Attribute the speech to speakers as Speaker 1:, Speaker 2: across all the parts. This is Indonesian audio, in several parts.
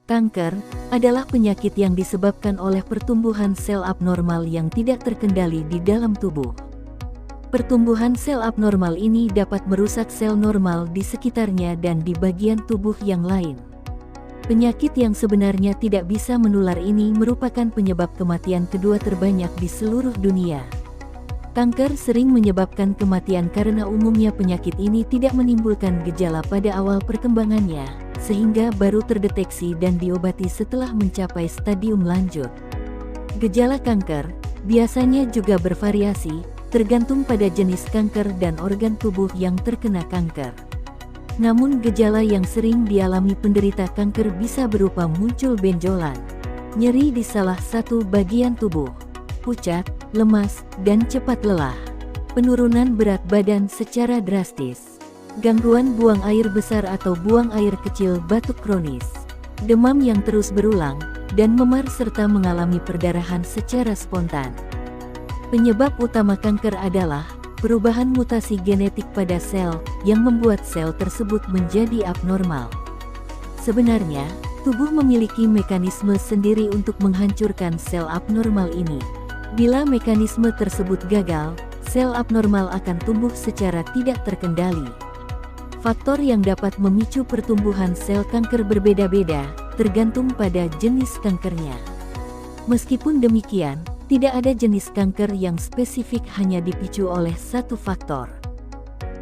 Speaker 1: Kanker adalah penyakit yang disebabkan oleh pertumbuhan sel abnormal yang tidak terkendali di dalam tubuh. Pertumbuhan sel abnormal ini dapat merusak sel normal di sekitarnya dan di bagian tubuh yang lain. Penyakit yang sebenarnya tidak bisa menular ini merupakan penyebab kematian kedua terbanyak di seluruh dunia. Kanker sering menyebabkan kematian karena umumnya penyakit ini tidak menimbulkan gejala pada awal perkembangannya, sehingga baru terdeteksi dan diobati setelah mencapai stadium lanjut. Gejala kanker biasanya juga bervariasi, tergantung pada jenis kanker dan organ tubuh yang terkena kanker. Namun gejala yang sering dialami penderita kanker bisa berupa muncul benjolan, nyeri di salah satu bagian tubuh, pucat, lemas, dan cepat lelah, penurunan berat badan secara drastis, gangguan buang air besar atau buang air kecil, batuk kronis, demam yang terus berulang, dan memar serta mengalami perdarahan secara spontan. Penyebab utama kanker adalah perubahan mutasi genetik pada sel yang membuat sel tersebut menjadi abnormal. Sebenarnya, tubuh memiliki mekanisme sendiri untuk menghancurkan sel abnormal ini. Bila mekanisme tersebut gagal, sel abnormal akan tumbuh secara tidak terkendali. Faktor yang dapat memicu pertumbuhan sel kanker berbeda-beda, tergantung pada jenis kankernya. Meskipun demikian, tidak ada jenis kanker yang spesifik hanya dipicu oleh satu faktor.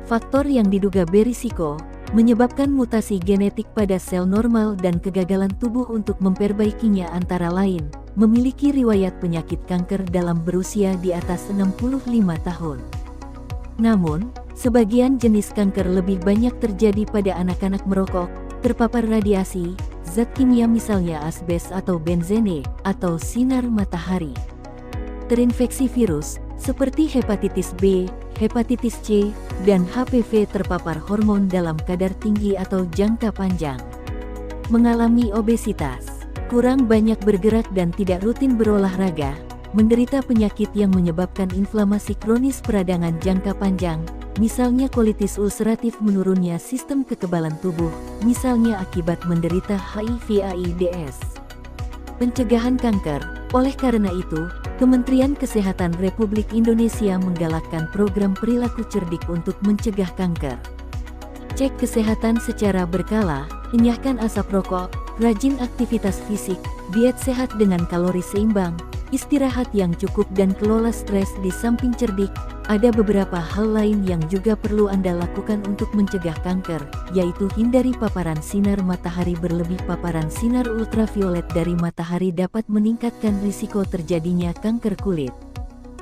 Speaker 1: Faktor yang diduga berisiko, menyebabkan mutasi genetik pada sel normal dan kegagalan tubuh untuk memperbaikinya antara lain, memiliki riwayat penyakit kanker dalam berusia di atas 65 tahun. Namun, sebagian jenis kanker lebih banyak terjadi pada anak-anak merokok, terpapar radiasi, zat kimia misalnya asbes atau benzene, atau sinar matahari. Terinfeksi virus, seperti hepatitis B, hepatitis C, dan HPV, terpapar hormon dalam kadar tinggi atau jangka panjang. Mengalami obesitas, kurang banyak bergerak dan tidak rutin berolahraga, menderita penyakit yang menyebabkan inflamasi kronis peradangan jangka panjang, misalnya kolitis ulceratif, menurunnya sistem kekebalan tubuh, misalnya akibat menderita HIV/AIDS. Pencegahan kanker. Oleh karena itu, Kementerian Kesehatan Republik Indonesia menggalakkan program perilaku cerdik untuk mencegah kanker. Cek kesehatan secara berkala, enyahkan asap rokok, rajin aktivitas fisik, diet sehat dengan kalori seimbang, istirahat yang cukup dan kelola stres. Di samping cerdik, ada beberapa hal lain yang juga perlu Anda lakukan untuk mencegah kanker, yaitu hindari paparan sinar matahari berlebih. Paparan sinar ultraviolet dari matahari dapat meningkatkan risiko terjadinya kanker kulit.